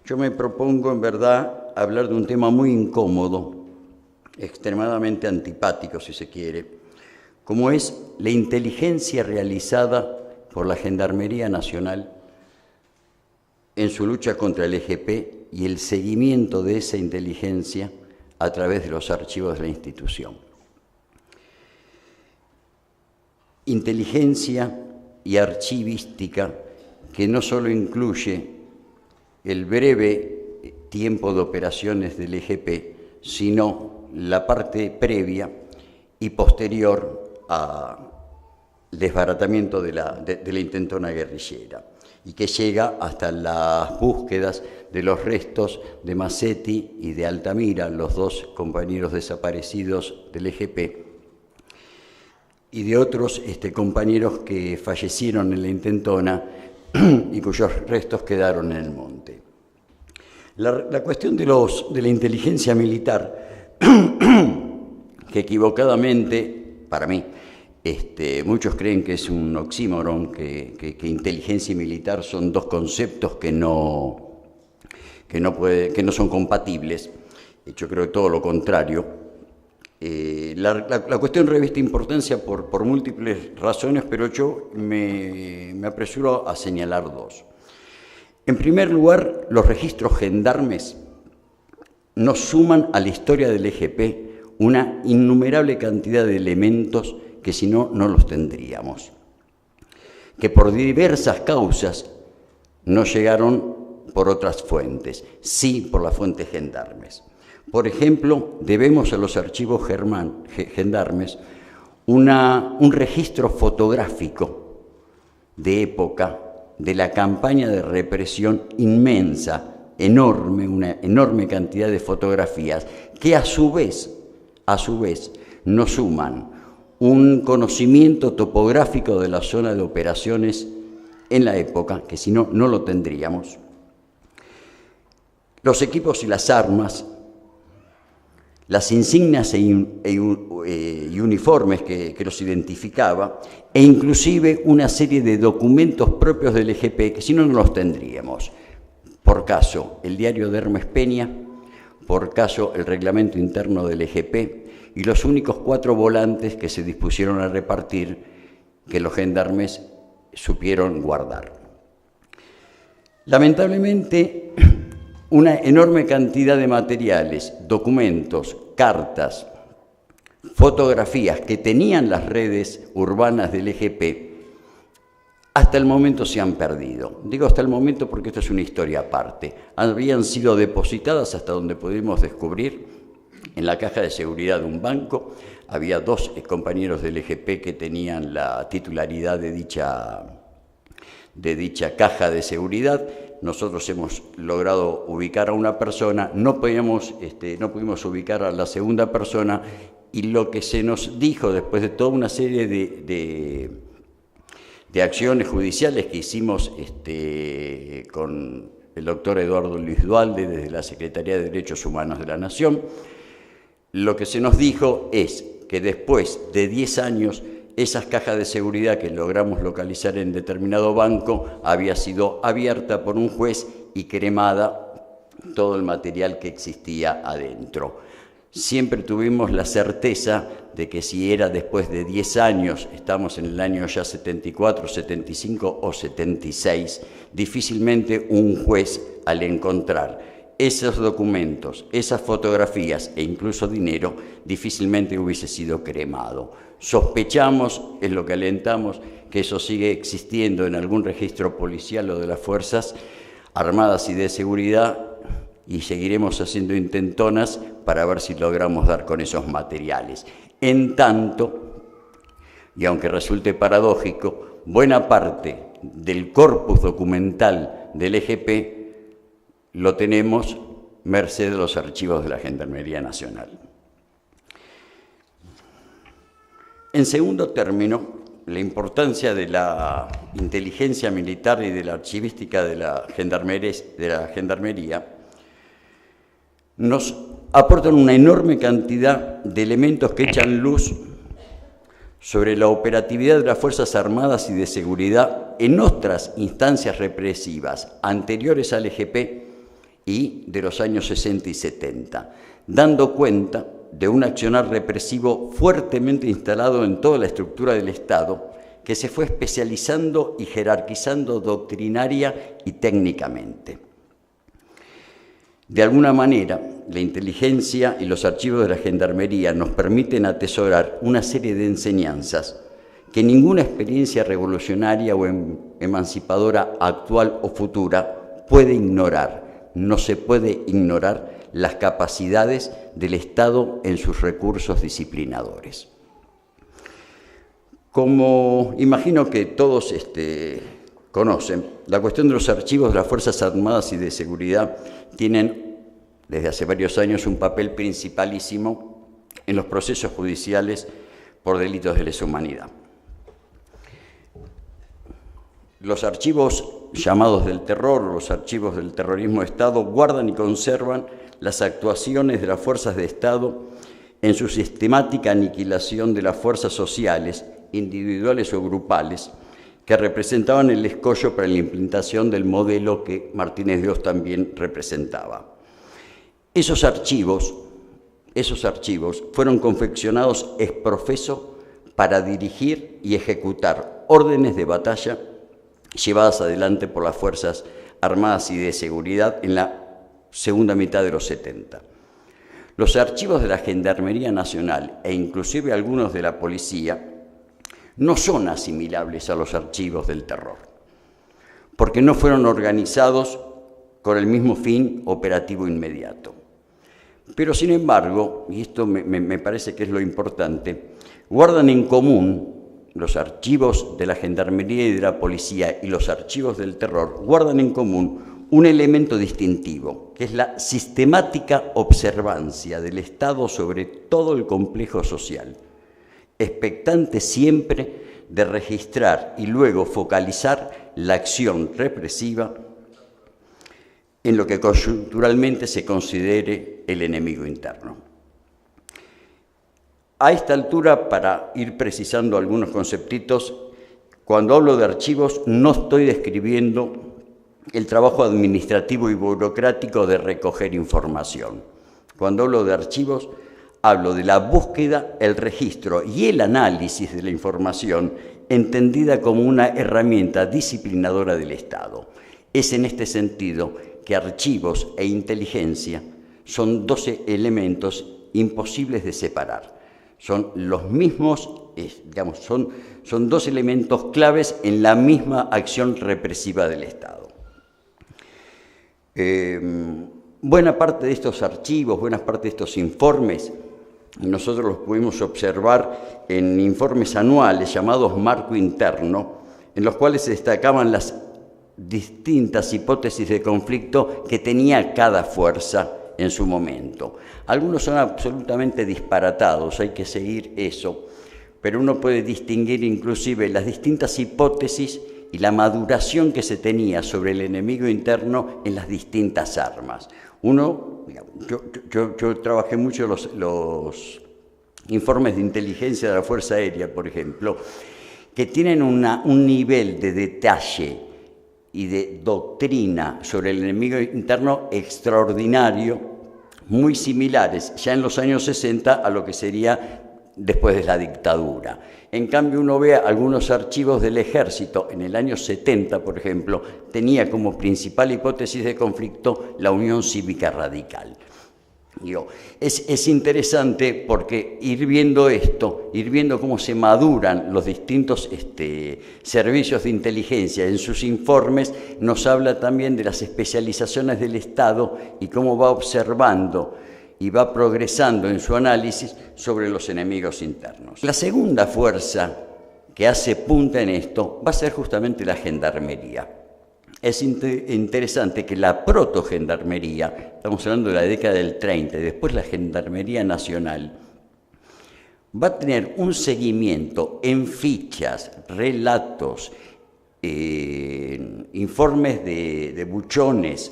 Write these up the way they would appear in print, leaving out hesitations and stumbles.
Yo me propongo, en verdad, hablar de un tema muy incómodo, extremadamente antipático, si se quiere, como es la inteligencia realizada por la Gendarmería Nacional en su lucha contra el EGP y el seguimiento de esa inteligencia a través de los archivos de la institución. Inteligencia y archivística que no solo incluye el breve tiempo de operaciones del EGP, sino la parte previa y posterior al desbaratamiento de la intentona guerrillera, y que llega hasta las búsquedas de los restos de Massetti y de Altamira, los dos compañeros desaparecidos del EGP, y de otros compañeros que fallecieron en la intentona y cuyos restos quedaron en el monte. La cuestión de la inteligencia militar, que equivocadamente, para mí, muchos creen que es un oxímoron, que inteligencia y militar son dos conceptos que no son compatibles. Yo creo que todo lo contrario. La cuestión reviste importancia por múltiples razones, pero yo me apresuro a señalar dos. En primer lugar, los registros gendarmes nos suman a la historia del EGP una innumerable cantidad de elementos que si no, no los tendríamos, que por diversas causas no llegaron por otras fuentes, sí por las fuentes gendarmes. Por ejemplo, debemos a los archivos gendarmes un registro fotográfico de época de la campaña de represión inmensa, enorme, una enorme cantidad de fotografías que a su vez nos suman un conocimiento topográfico de la zona de operaciones en la época, que si no, no lo tendríamos. Los equipos y las armas, las insignias y uniformes que los identificaba, e inclusive una serie de documentos propios del EGP, que si no, no los tendríamos. Por caso, el diario de Hermes Peña, por caso, el reglamento interno del EGP, y los únicos 4 volantes que se dispusieron a repartir que los gendarmes supieron guardar. Lamentablemente, una enorme cantidad de materiales, documentos, cartas, fotografías que tenían las redes urbanas del EGP, hasta el momento se han perdido. Digo hasta el momento porque esto es una historia aparte. Habían sido depositadas, hasta donde pudimos descubrir, en la caja de seguridad de un banco. Había 2 compañeros del EGP que tenían la titularidad de dicha caja de seguridad. Nosotros hemos logrado ubicar a una persona, no pudimos ubicar a la segunda persona, y lo que se nos dijo después de toda una serie de acciones judiciales que hicimos con el doctor Eduardo Luis Dualde desde la Secretaría de Derechos Humanos de la Nación, lo que se nos dijo es que después de 10 años esas cajas de seguridad que logramos localizar en determinado banco había sido abierta por un juez y cremada todo el material que existía adentro. Siempre tuvimos la certeza de que si era después de 10 años, estamos en el año ya 74, 75 o 76, difícilmente un juez, al encontrar esos documentos, esas fotografías e incluso dinero, difícilmente hubiese sido cremado. Sospechamos, es lo que alentamos, que eso sigue existiendo en algún registro policial o de las Fuerzas Armadas y de Seguridad, y seguiremos haciendo intentonas para ver si logramos dar con esos materiales. En tanto, y aunque resulte paradójico, buena parte del corpus documental del EGP lo tenemos merced de los archivos de la Gendarmería Nacional. En segundo término, la importancia de la inteligencia militar y de la archivística de la Gendarmería nos aportan una enorme cantidad de elementos que echan luz sobre la operatividad de las Fuerzas Armadas y de Seguridad en otras instancias represivas anteriores al EGP y de los años 60 y 70, dando cuenta de un accionar represivo fuertemente instalado en toda la estructura del Estado, que se fue especializando y jerarquizando doctrinaria y técnicamente. De alguna manera, la inteligencia y los archivos de la Gendarmería nos permiten atesorar una serie de enseñanzas que ninguna experiencia revolucionaria o emancipadora actual o futura puede ignorar. No se puede ignorar las capacidades del Estado en sus recursos disciplinadores. Como imagino que todos conocen, la cuestión de los archivos de las Fuerzas Armadas y de Seguridad tienen desde hace varios años un papel principalísimo en los procesos judiciales por delitos de lesa humanidad. Los archivos llamados del terror, los archivos del terrorismo de Estado, guardan y conservan las actuaciones de las fuerzas de Estado en su sistemática aniquilación de las fuerzas sociales, individuales o grupales, que representaban el escollo para la implementación del modelo que Martínez de Hoz también representaba. Esos archivos fueron confeccionados ex profeso para dirigir y ejecutar órdenes de batalla llevadas adelante por las Fuerzas Armadas y de Seguridad en la segunda mitad de los 70. Los archivos de la Gendarmería Nacional e inclusive algunos de la Policía no son asimilables a los archivos del terror, porque no fueron organizados con el mismo fin operativo inmediato. Pero sin embargo, y esto me parece que es lo importante, guardan en común los archivos de la Gendarmería y de la Policía y los archivos del terror, guardan en común un elemento distintivo, que es la sistemática observancia del Estado sobre todo el complejo social, expectante siempre de registrar y luego focalizar la acción represiva en lo que coyunturalmente se considere el enemigo interno. A esta altura, para ir precisando algunos conceptitos, cuando hablo de archivos no estoy describiendo el trabajo administrativo y burocrático de recoger información. Cuando hablo de archivos, hablo de la búsqueda, el registro y el análisis de la información entendida como una herramienta disciplinadora del Estado. Es en este sentido que archivos e inteligencia son 12 elementos imposibles de separar. Son los mismos, son 2 elementos claves en la misma acción represiva del Estado. Buena parte de estos archivos, buena parte de estos informes, nosotros los pudimos observar en informes anuales llamados Marco Interno, en los cuales se destacaban las distintas hipótesis de conflicto que tenía cada fuerza en su momento. Algunos son absolutamente disparatados, hay que seguir eso, pero uno puede distinguir inclusive las distintas hipótesis y la maduración que se tenía sobre el enemigo interno en las distintas armas. Yo trabajé mucho los informes de inteligencia de la Fuerza Aérea, por ejemplo, que tienen un nivel de detalle y de doctrina sobre el enemigo interno extraordinario, muy similares ya en los años 60 a lo que sería después de la dictadura. En cambio, uno ve algunos archivos del Ejército en el año 70, por ejemplo, tenía como principal hipótesis de conflicto la Unión Cívica Radical. Es interesante porque ir viendo esto, ir viendo cómo se maduran los distintos servicios de inteligencia en sus informes, nos habla también de las especializaciones del Estado y cómo va observando y va progresando en su análisis sobre los enemigos internos. La segunda fuerza que hace punta en esto va a ser justamente la Gendarmería. Es interesante que la protogendarmería, estamos hablando de la década del 30, y después la Gendarmería Nacional, va a tener un seguimiento en fichas, relatos, informes de buchones.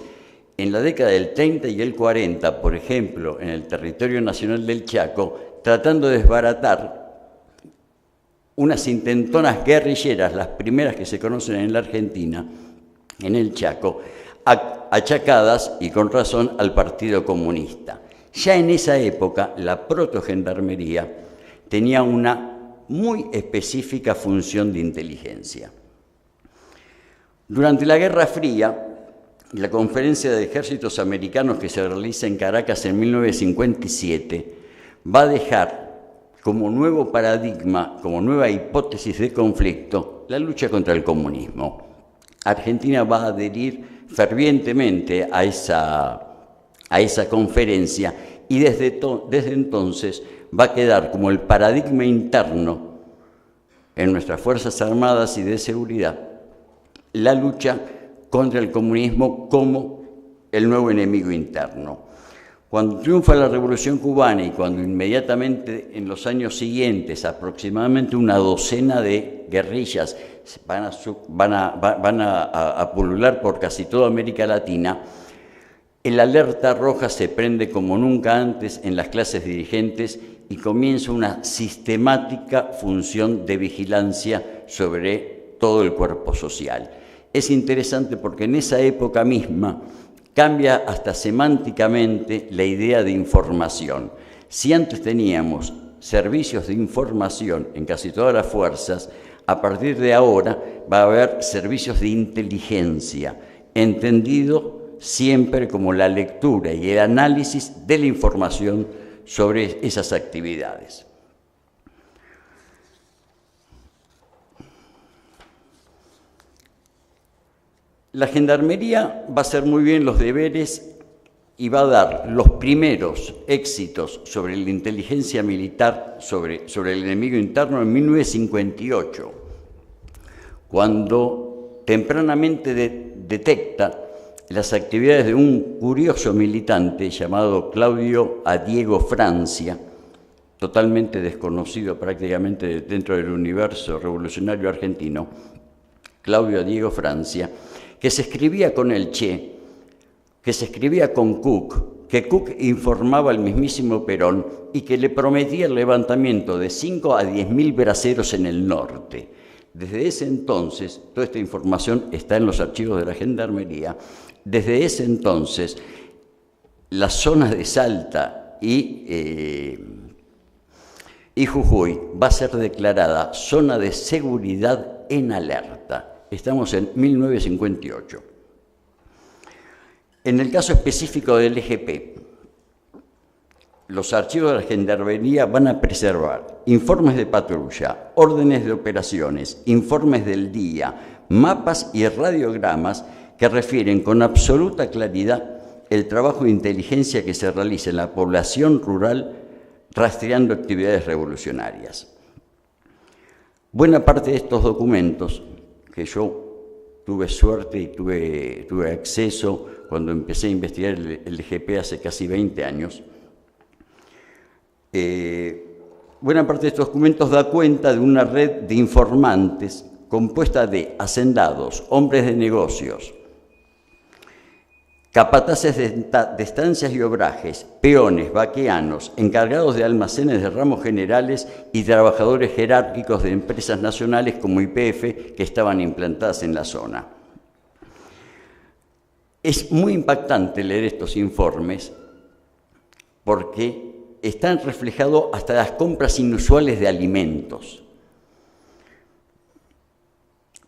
En la década del 30 y el 40, por ejemplo, en el territorio nacional del Chaco, tratando de desbaratar unas intentonas guerrilleras, las primeras que se conocen en la Argentina, en el Chaco, achacadas, y con razón, al Partido Comunista. Ya en esa época, la protogendarmería tenía una muy específica función de inteligencia. Durante la Guerra Fría, la Conferencia de Ejércitos Americanos que se realiza en Caracas en 1957 va a dejar como nuevo paradigma, como nueva hipótesis de conflicto, la lucha contra el comunismo. Argentina va a adherir fervientemente a esa conferencia y desde entonces va a quedar como el paradigma interno en nuestras Fuerzas Armadas y de Seguridad la lucha contra el comunismo como el nuevo enemigo interno. Cuando triunfa la Revolución Cubana y cuando inmediatamente en los años siguientes aproximadamente una docena de guerrillas van a pulular por casi toda América Latina, el alerta roja se prende como nunca antes en las clases dirigentes y comienza una sistemática función de vigilancia sobre todo el cuerpo social. Es interesante porque en esa época misma cambia hasta semánticamente la idea de información. Si antes teníamos servicios de información en casi todas las fuerzas, a partir de ahora va a haber servicios de inteligencia, entendido siempre como la lectura y el análisis de la información sobre esas actividades. La Gendarmería va a hacer muy bien los deberes y va a dar los primeros éxitos sobre la inteligencia militar, sobre el enemigo interno en 1958, cuando tempranamente detecta las actividades de un curioso militante llamado Claudio Diego Francia, totalmente desconocido prácticamente dentro del universo revolucionario argentino, Claudio Diego Francia, que se escribía con el Che, que se escribía con Cook, que Cook informaba al mismísimo Perón y que le prometía el levantamiento de 5 a 10.000 braceros en el norte. Desde ese entonces, toda esta información está en los archivos de la Gendarmería, desde ese entonces, la zona de Salta y Jujuy va a ser declarada zona de seguridad en alerta. Estamos en 1958. En el caso específico del EGP, los archivos de la Gendarmería van a preservar informes de patrulla, órdenes de operaciones, informes del día, mapas y radiogramas que refieren con absoluta claridad el trabajo de inteligencia que se realiza en la población rural rastreando actividades revolucionarias. Buena parte de estos documentos, que yo tuve suerte y tuve acceso cuando empecé a investigar el EGP hace casi 20 años, buena parte de estos documentos da cuenta de una red de informantes compuesta de hacendados, hombres de negocios, capataces de estancias y obrajes, peones, vaqueanos, encargados de almacenes de ramos generales y trabajadores jerárquicos de empresas nacionales como YPF que estaban implantadas en la zona. Es muy impactante leer estos informes porque están reflejados hasta las compras inusuales de alimentos.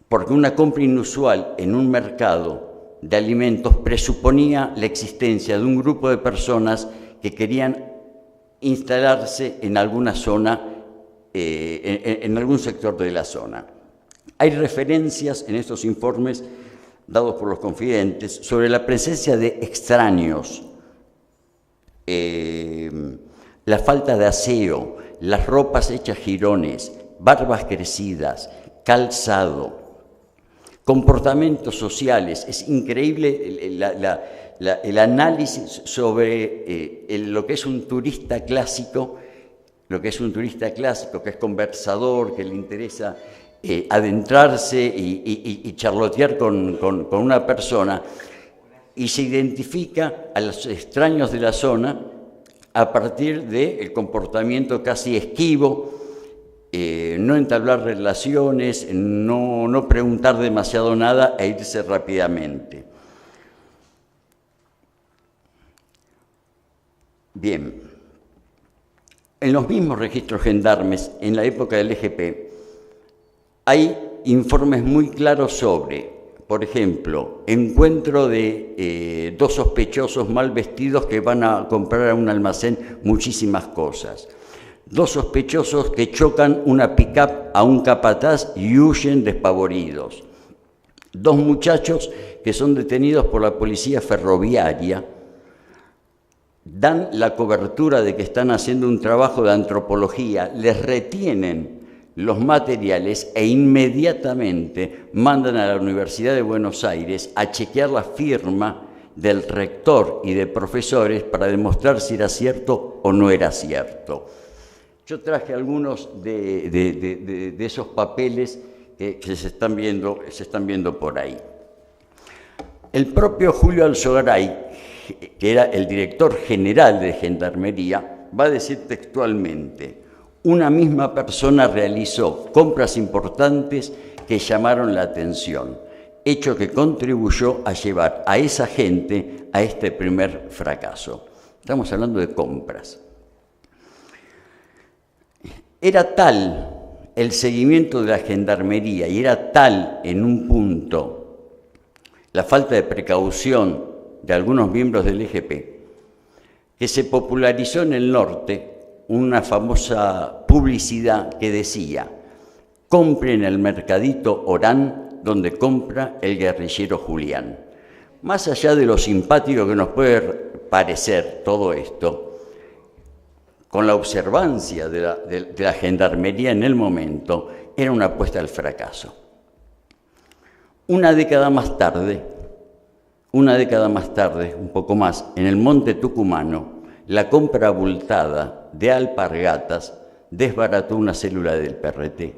Porque una compra inusual en un mercado de alimentos presuponía la existencia de un grupo de personas que querían instalarse en alguna zona, en algún sector de la zona. Hay referencias en estos informes dados por los confidentes sobre la presencia de extraños, la falta de aseo, las ropas hechas jirones, barbas crecidas, calzado, comportamientos sociales. Es increíble el análisis sobre lo que es un turista clásico, que es conversador, que le interesa adentrarse y charlotear con una persona, y se identifica a los extraños de la zona a partir del comportamiento casi esquivo, no entablar relaciones, no preguntar demasiado nada e irse rápidamente. Bien, en los mismos registros gendarmes, en la época del EGP, hay informes muy claros sobre, por ejemplo, encuentro de 2 sospechosos mal vestidos que van a comprar a un almacén muchísimas cosas. 2 sospechosos que chocan una pick-up a un capataz y huyen despavoridos. 2 muchachos que son detenidos por la policía ferroviaria, dan la cobertura de que están haciendo un trabajo de antropología, les retienen los materiales e inmediatamente mandan a la Universidad de Buenos Aires a chequear la firma del rector y de profesores para demostrar si era cierto o no era cierto. Yo traje algunos de esos papeles que se están viendo por ahí. El propio Julio Alzogaray, que era el director general de Gendarmería, va a decir textualmente: una misma persona realizó compras importantes que llamaron la atención, hecho que contribuyó a llevar a esa gente a este primer fracaso. Estamos hablando de compras. Era tal el seguimiento de la Gendarmería y era tal en un punto la falta de precaución de algunos miembros del EGP que se popularizó en el norte una famosa publicidad que decía: compre en el mercadito Orán donde compra el guerrillero Julián. Más allá de lo simpático que nos puede parecer todo esto, con la observancia de la Gendarmería en el momento, era una apuesta al fracaso. Una década más tarde, un poco más, en el monte tucumano, la compra abultada de alpargatas desbarató una célula del PRT.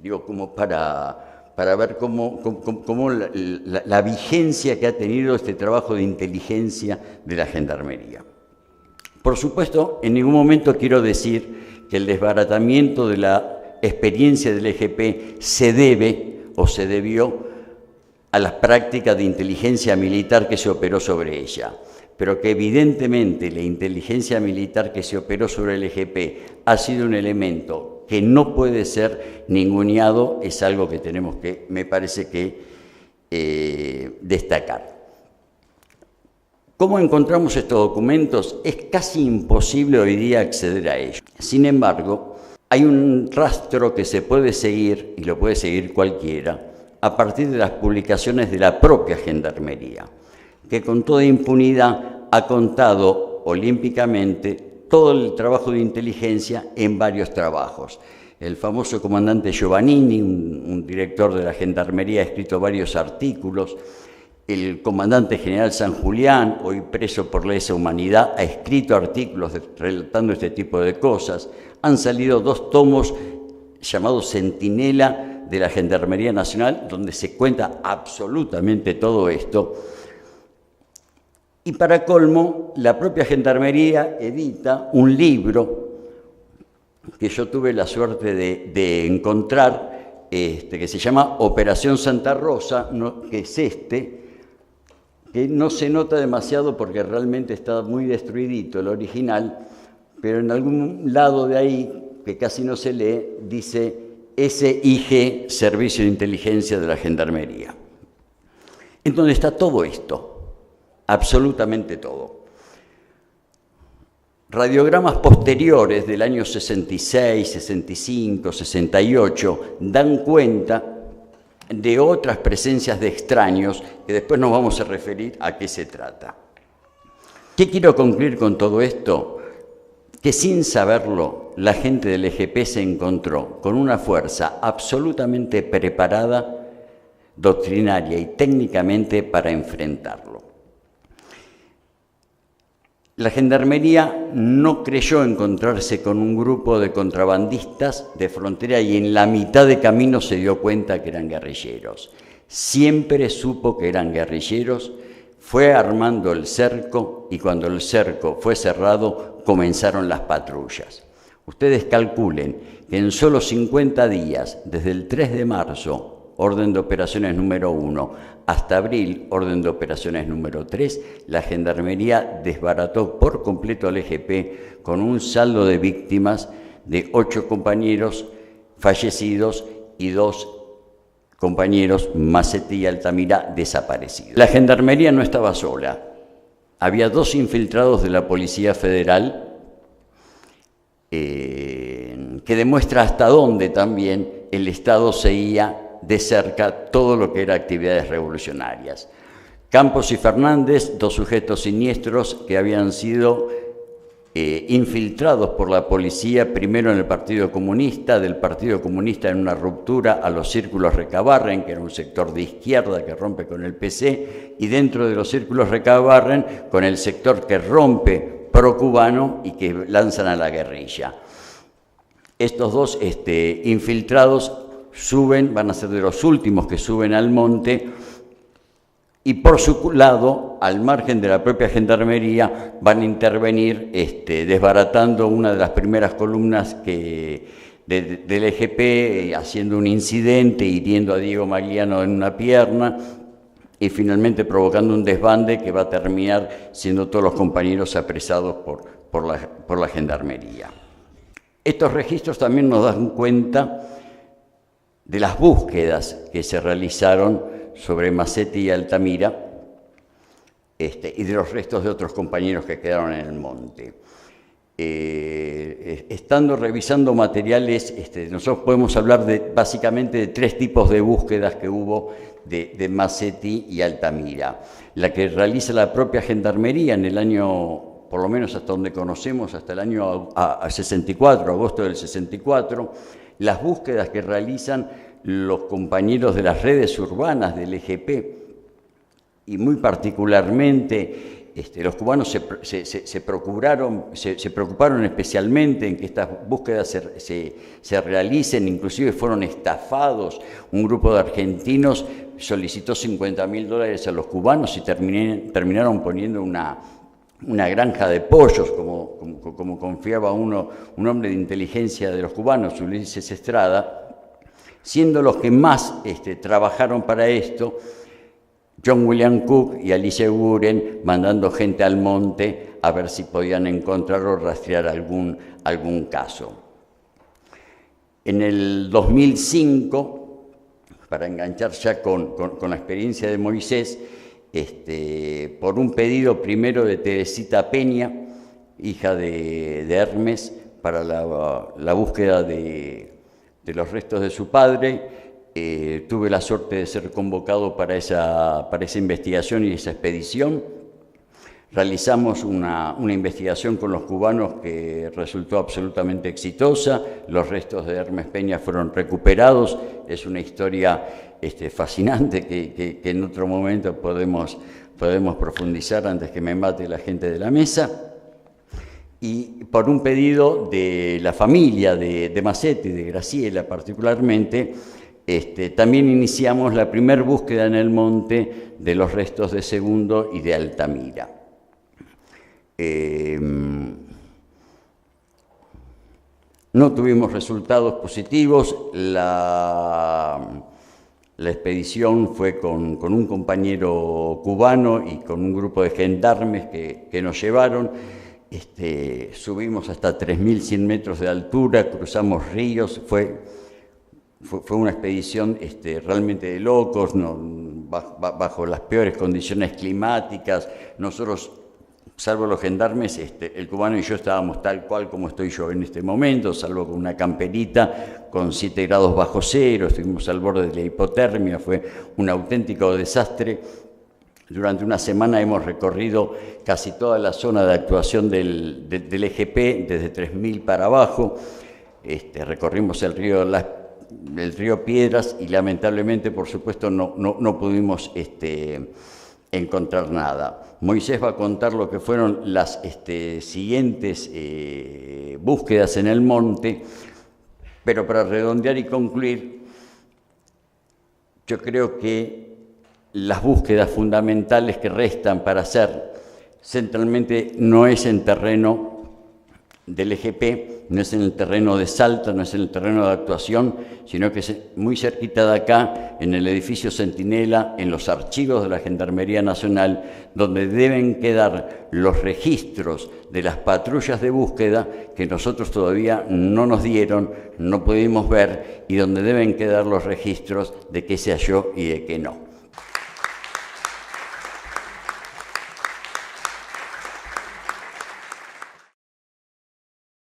Digo, como para ver cómo la vigencia que ha tenido este trabajo de inteligencia de la Gendarmería. Por supuesto, en ningún momento quiero decir que el desbaratamiento de la experiencia del EGP se debe o se debió a las prácticas de inteligencia militar que se operó sobre ella, pero que evidentemente la inteligencia militar que se operó sobre el EGP ha sido un elemento que no puede ser ninguneado, es algo que tenemos que, me parece que, destacar. ¿Cómo encontramos estos documentos? Es casi imposible hoy día acceder a ellos. Sin embargo, hay un rastro que se puede seguir, y lo puede seguir cualquiera, a partir de las publicaciones de la propia Gendarmería, que con toda impunidad ha contado olímpicamente todo el trabajo de inteligencia en varios trabajos. El famoso comandante Giovannini, un director de la Gendarmería, ha escrito varios artículos. El comandante general San Julián, hoy preso por lesa humanidad, ha escrito artículos relatando este tipo de cosas. Han salido 2 tomos llamados Centinela de la Gendarmería Nacional, donde se cuenta absolutamente todo esto. Y para colmo, la propia Gendarmería edita un libro que yo tuve la suerte de encontrar, que se llama Operación Santa Rosa, que es que no se nota demasiado porque realmente está muy destruidito el original, pero en algún lado de ahí, que casi no se lee, dice SIG, Servicio de Inteligencia de la Gendarmería. En donde está todo esto, absolutamente todo. Radiogramas posteriores del año 66, 65, 68 dan cuenta de otras presencias de extraños, que después nos vamos a referir a qué se trata. ¿Qué quiero concluir con todo esto? Que sin saberlo, la gente del EGP se encontró con una fuerza absolutamente preparada, doctrinaria y técnicamente para enfrentarlo. La Gendarmería no creyó encontrarse con un grupo de contrabandistas de frontera y en la mitad de camino se dio cuenta que eran guerrilleros. Siempre supo que eran guerrilleros, fue armando el cerco y cuando el cerco fue cerrado comenzaron las patrullas. Ustedes calculen que en solo 50 días, desde el 3 de marzo orden de operaciones número 1, hasta abril, orden de operaciones número 3, la Gendarmería desbarató por completo al EGP con un saldo de víctimas de 8 compañeros fallecidos y 2 compañeros, Macetti y Altamira, desaparecidos. La Gendarmería no estaba sola. Había 2 infiltrados de la Policía Federal, que demuestra hasta dónde también el Estado seguía de cerca todo lo que era actividades revolucionarias. Campos y Fernández, 2 sujetos siniestros que habían sido infiltrados por la policía, primero en el Partido Comunista, del Partido Comunista en una ruptura a los círculos Recabarren, que era un sector de izquierda que rompe con el PC, y dentro de los círculos Recabarren con el sector que rompe pro-cubano y que lanzan a la guerrilla. Estos 2 infiltrados suben, van a ser de los últimos que suben al monte, y por su lado, al margen de la propia Gendarmería, van a intervenir desbaratando una de las primeras columnas del EGP, haciendo un incidente, hiriendo a Diego Magliano en una pierna, y finalmente provocando un desbande que va a terminar siendo todos los compañeros apresados por la Gendarmería. Estos registros también nos dan cuenta de las búsquedas que se realizaron sobre Macetti y Altamira y de los restos de otros compañeros que quedaron en el monte. Estando revisando materiales, nosotros podemos hablar básicamente de 3 tipos de búsquedas que hubo de Macetti y Altamira. La que realiza la propia Gendarmería en el año, por lo menos hasta donde conocemos, hasta el año 64, agosto del 64, las búsquedas que realizan los compañeros de las redes urbanas del EGP, y muy particularmente los cubanos se preocuparon especialmente en que estas búsquedas se realicen, inclusive fueron estafados. Un grupo de argentinos solicitó $50.000 a los cubanos y terminaron poniendo una granja de pollos, como confiaba un hombre de inteligencia de los cubanos, Ulises Estrada, siendo los que más trabajaron para esto John William Cook y Alicia Guren, mandando gente al monte a ver si podían encontrar o rastrear algún caso. En el 2005, para enganchar ya con la experiencia de Moisés, por un pedido primero de Teresita Peña, hija de Hermes, para la búsqueda de los restos de su padre, tuve la suerte de ser convocado para esa investigación y esa expedición. Realizamos una investigación con los cubanos que resultó absolutamente exitosa. Los restos de Hermes Peña fueron recuperados. Es una historia fascinante que en otro momento podemos profundizar antes que me mate la gente de la mesa. Y por un pedido de la familia de Macetti, de Graciela particularmente, también iniciamos la primera búsqueda en el monte de los restos de Segundo y de Altamira. No tuvimos resultados positivos. La expedición fue con un compañero cubano y con un grupo de gendarmes que nos llevaron. Subimos hasta 3.100 metros de altura, cruzamos ríos, fue una expedición realmente de locos, bajo las peores condiciones climáticas. Nosotros, salvo los gendarmes, el cubano y yo estábamos tal cual como estoy yo en este momento, salvo con una camperita con 7 grados bajo cero, estuvimos al borde de la hipotermia, fue un auténtico desastre. Durante una semana hemos recorrido casi toda la zona de actuación del EGP, desde 3000 para abajo. Recorrimos el río Piedras y lamentablemente, por supuesto, no pudimos encontrar nada. Moisés va a contar lo que fueron las siguientes búsquedas en el monte, pero para redondear y concluir, yo creo que las búsquedas fundamentales que restan para hacer centralmente no es en terreno del EGP, no es en el terreno de Salta, no es en el terreno de actuación, sino que es muy cerquita de acá, en el edificio Centinela, en los archivos de la Gendarmería Nacional, donde deben quedar los registros de las patrullas de búsqueda que nosotros todavía no nos dieron, no pudimos ver, y donde deben quedar los registros de qué se halló y de qué no.